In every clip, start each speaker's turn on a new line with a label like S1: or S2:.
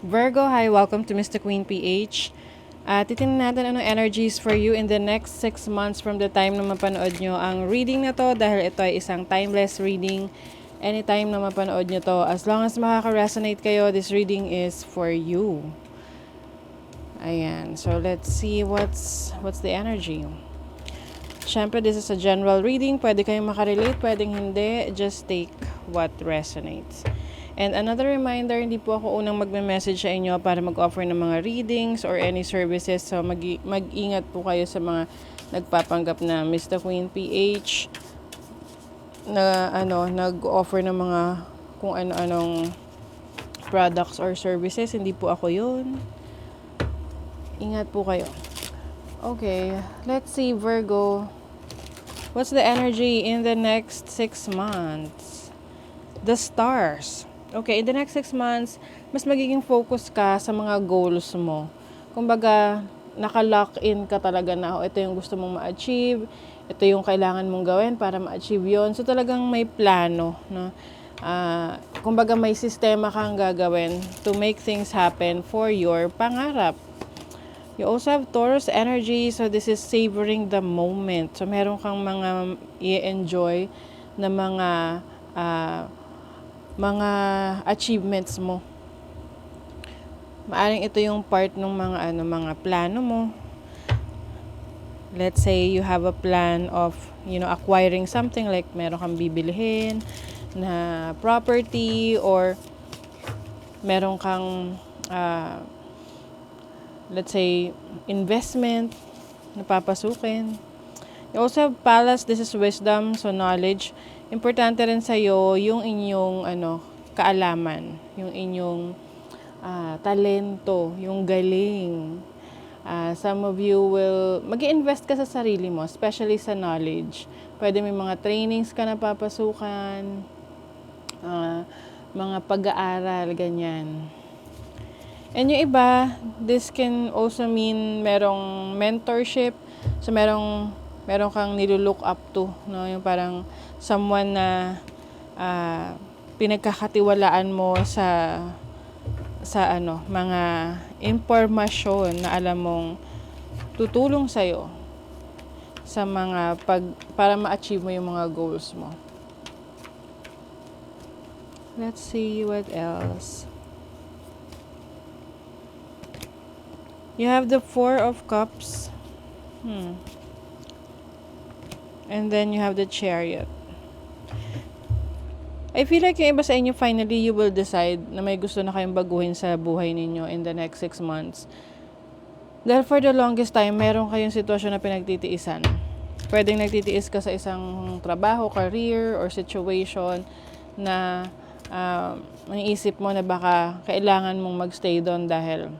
S1: Virgo, hi, welcome to Mr. Queen PH. Titingnan natin anong energies for you in the next 6 months from the time na mapanood nyo ang reading na to dahil ito ay isang timeless reading. Anytime na mapanood nyo to, as long as makaka-resonate kayo, this reading is for you. Ayan, so let's see what's the energy. Siyempre, this is a general reading. Pwede kayong makarelate, pwedeng hindi. Just take what resonates. And another reminder, hindi po ako unang magme-message sa inyo para mag-offer ng mga readings or any services. So mag-ingat po kayo sa mga nagpapanggap na Mr. Queen PH na nag-offer ng mga kung ano-anong products or services. Hindi po ako yun. Ingat po kayo. Okay, let's see Virgo. What's the energy in the next 6 months? The stars. Okay, in the next 6 months, mas magiging focus ka sa mga goals mo. Kumbaga, naka-lock in ka talaga na ito yung gusto mong ma-achieve, ito yung kailangan mong gawin para ma-achieve yon. So talagang may plano, no? Kumbaga may sistema kang gagawin to make things happen for your pangarap. You also have Taurus energy, so this is savoring the moment. So meron kang mga i-enjoy na mga achievements mo. Maaring ito yung part ng mga plano mo. Let's say you have a plan of, acquiring something like meron kang bibilihin na property or meron kang let's say investment na papasukin. You also have Palace, this is wisdom, so knowledge. Importante rin sa'yo yung inyong kaalaman, yung inyong talento, yung galing. Some of you will mag-invest ka sa sarili mo, especially sa knowledge. Pwede may mga trainings ka na papasukan, mga pag-aaral, ganyan. And yung iba, this can also mean merong mentorship. So merong kang nilulook up to, no? Yung parang someone na pinagkakatiwalaan mo sa mga impormasyon na alam mong tutulong sa'yo sa mga para ma-achieve mo yung mga goals mo. Let's see what else. You have the Four of Cups. And then you have the Chariot. I feel like yung iba sa inyo, finally, you will decide na may gusto na kayong baguhin sa buhay ninyo in the next 6 months. Dahil for the longest time, meron kayong sitwasyon na pinagtitiisan. Pwedeng nagtitiis ka sa isang trabaho, career, or situation na iniisip mo na baka kailangan mong magstay doon dahil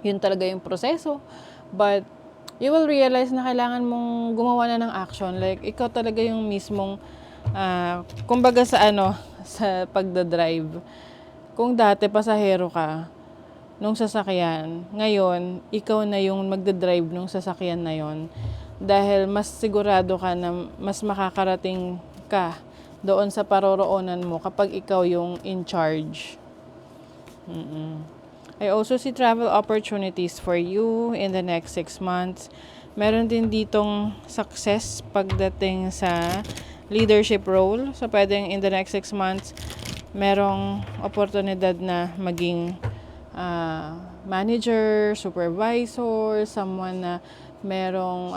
S1: yun talaga yung proseso. But you will realize na kailangan mong gumawa na ng action. Like, ikaw talaga yung mismong kumbaga sa pagdadrive. Kung dati pasahero ka nung sasakyan, ngayon ikaw na yung magdadrive nung sasakyan na yon dahil mas sigurado ka na mas makakarating ka doon sa paroroonan mo kapag ikaw yung in charge. I also see travel opportunities for you in the next 6 months. Meron din ditong success pagdating sa leadership role. So, pwedeng in the next 6 months, merong oportunidad na maging manager, supervisor, someone na merong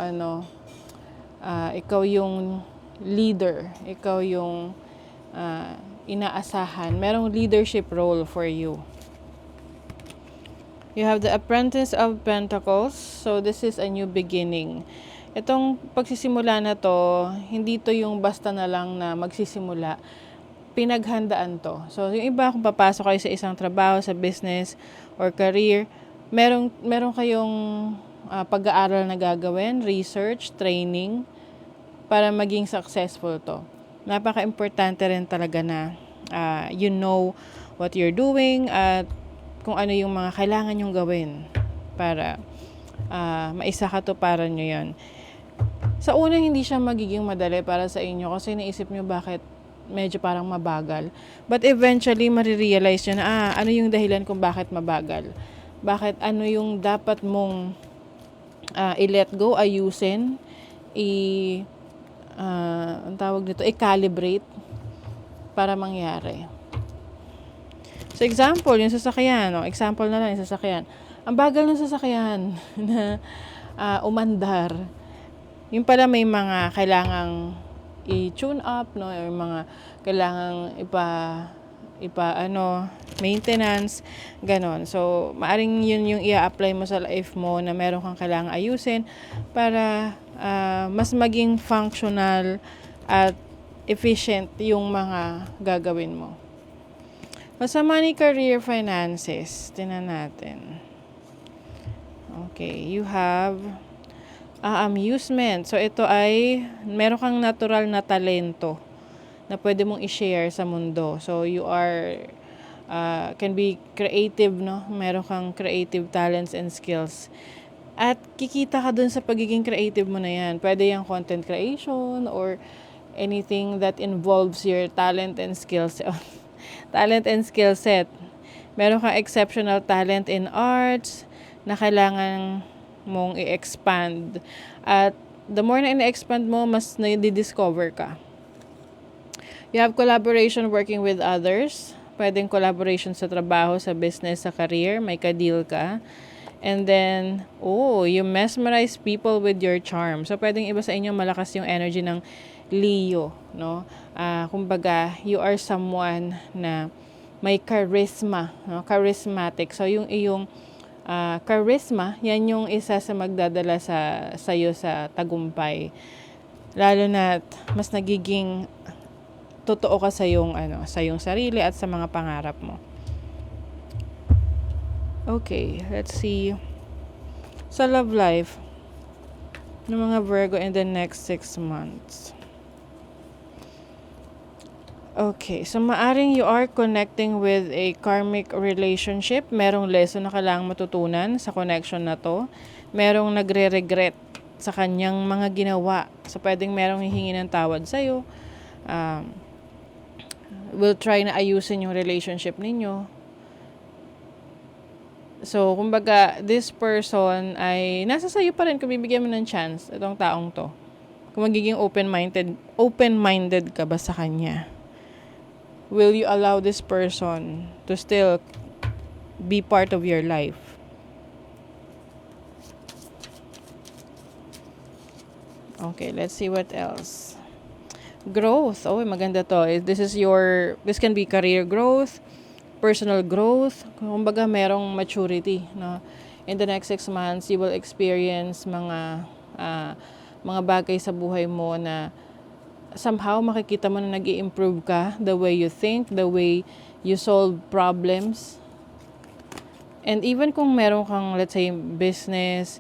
S1: ikaw yung leader, ikaw yung inaasahan. Merong leadership role for you. You have the Apprentice of Pentacles. So, this is a new beginning. Itong pagsisimula na to, hindi to yung basta na lang na magsisimula. Pinaghandaan to. So, yung iba kung papasok kayo sa isang trabaho, sa business, or career, meron kayong pag-aaral na gagawin, research, training, para maging successful to. Napaka-importante rin talaga na you know what you're doing at kung ano yung mga kailangan nyong gawin para maisakatuparan nyo yan. Sa una, hindi siya magiging madali para sa inyo kasi naisip nyo bakit medyo parang mabagal. But eventually, marirealize nyo na, ano yung dahilan kung bakit mabagal. Bakit, ano yung dapat mong i-let go, ayusin, ang tawag dito, i-calibrate para mangyari. So, example, yung sasakyan. Example na lang, yung sasakyan. Ang bagal ng sasakyan na umandar. Yung pala may mga kailangang i-tune up, no? Yung mga kailangang maintenance, ganon. So, maaring yun yung i-apply mo sa life mo na meron kang kailangang ayusin para mas maging functional at efficient yung mga gagawin mo. Sa money, career, finances, tingnan natin. Okay, you have amusement. So, ito ay meron kang natural na talento na pwede mong i-share sa mundo. So, you are can be creative, no? Meron kang creative talents and skills. At kikita ka dun sa pagiging creative mo na yan. Pwede yung content creation or anything that involves your talent and skills. Talent and skill set. Meron kang exceptional talent in arts na kailangan mong i-expand. At the more na i-expand mo, mas na-discover ka. You have collaboration working with others. Pwedeng collaboration sa trabaho, sa business, sa career. May ka-deal ka. And then, you mesmerize people with your charm. So, pwedeng iba sa inyo malakas yung energy ng Leo, no? Kumbaga, you are someone na may charisma, no? Charismatic. So, yung iyong charisma, yan yung isa sa magdadala sa'yo sa tagumpay. Lalo na mas nagiging totoo ka sa iyong sarili at sa mga pangarap mo. Okay, let's see. Sa love life ng mga Virgo in the next 6 months. Okay, so maaring you are connecting with a karmic relationship. Merong lesson na kailangang matutunan sa connection na to. Merong nagre-regret sa kanyang mga ginawa. So, pwedeng merong hihingi ng tawad sa'yo. Will try na ayusin yung relationship ninyo. So, kumbaga, this person ay nasa sa'yo pa rin kung bibigyan mo ng chance, itong taong to. Kung magiging open-minded ka ba sa kanya? Will you allow this person to still be part of your life? Okay, let's see what else. Growth. Maganda to. This can be career growth, personal growth. Kumbaga, merong maturity, no? In the next 6 months, you will experience mga bagay sa buhay mo na somehow makikita mo na nag-i-improve ka, the way you think, the way you solve problems. And even kung meron kang, let's say, business,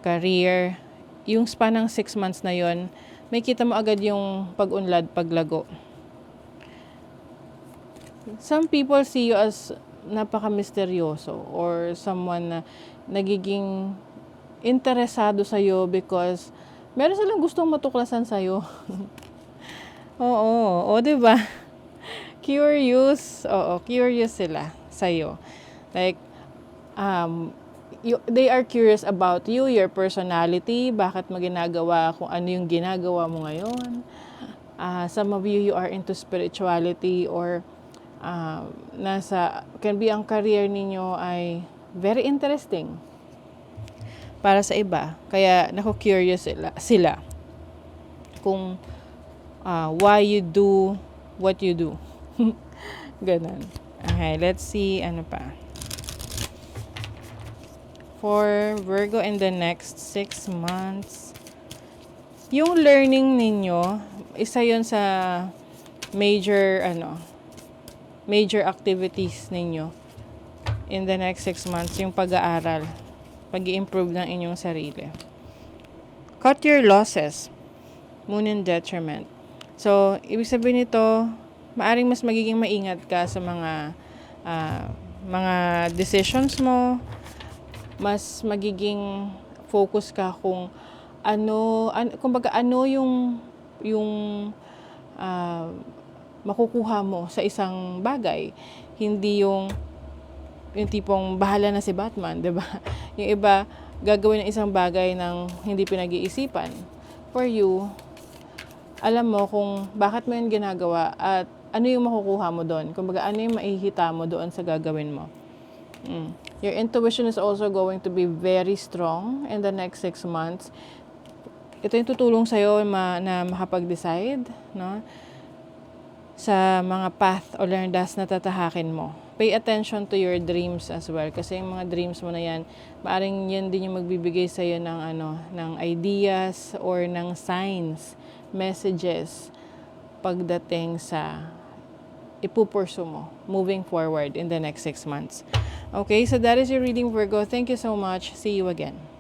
S1: career, yung span ng 6 months na yon, may kita mo agad yung pag-unlad, paglago. Some people see you as napaka-misteryoso or someone na nagiging interesado sa'yo because meron silang gustong matuklasan sa'yo. Diba? Curious. Curious sila sa'yo. Like, they are curious about you, your personality, bakit mo ginagawa, kung ano yung ginagawa mo ngayon. Some of you are into spirituality or can be ang career ninyo ay very interesting para sa iba. Kaya curious sila kung why you do what you do. Ganun. Okay, let's see ano pa. For Virgo in the next 6 months, yung learning ninyo, isa yun sa major activities ninyo in the next 6 months, yung pag-aaral, pag-i-improve ng inyong sarili. Cut your losses. Moon in detriment. So, ibig sabihin nito, maaring mas magiging maingat ka sa mga decisions mo, mas magiging focus ka kung kumbaga ano yung makukuha mo sa isang bagay. Hindi yung tipong bahala na si Batman, 'di ba? Yung iba gagawin ng isang bagay ng hindi pinag-iisipan. For you, alam mo kung bakit mo 'yun ginagawa at ano yung makukuha mo doon. Kumbaga, ano yung maihita mo doon sa gagawin mo. Your intuition is also going to be very strong in the next 6 months. Ito yung tutulong sa'yo na makapag-decide, no? Sa mga path o landas na tatahakin mo. Pay attention to your dreams as well. Kasi yung mga dreams mo na yan, maaring yan din yung magbibigay sa'yo ng ideas or ng signs, messages, pagdating sa ipupursu mo moving forward in the next 6 months. Okay, so that is your reading, Virgo. Thank you so much. See you again.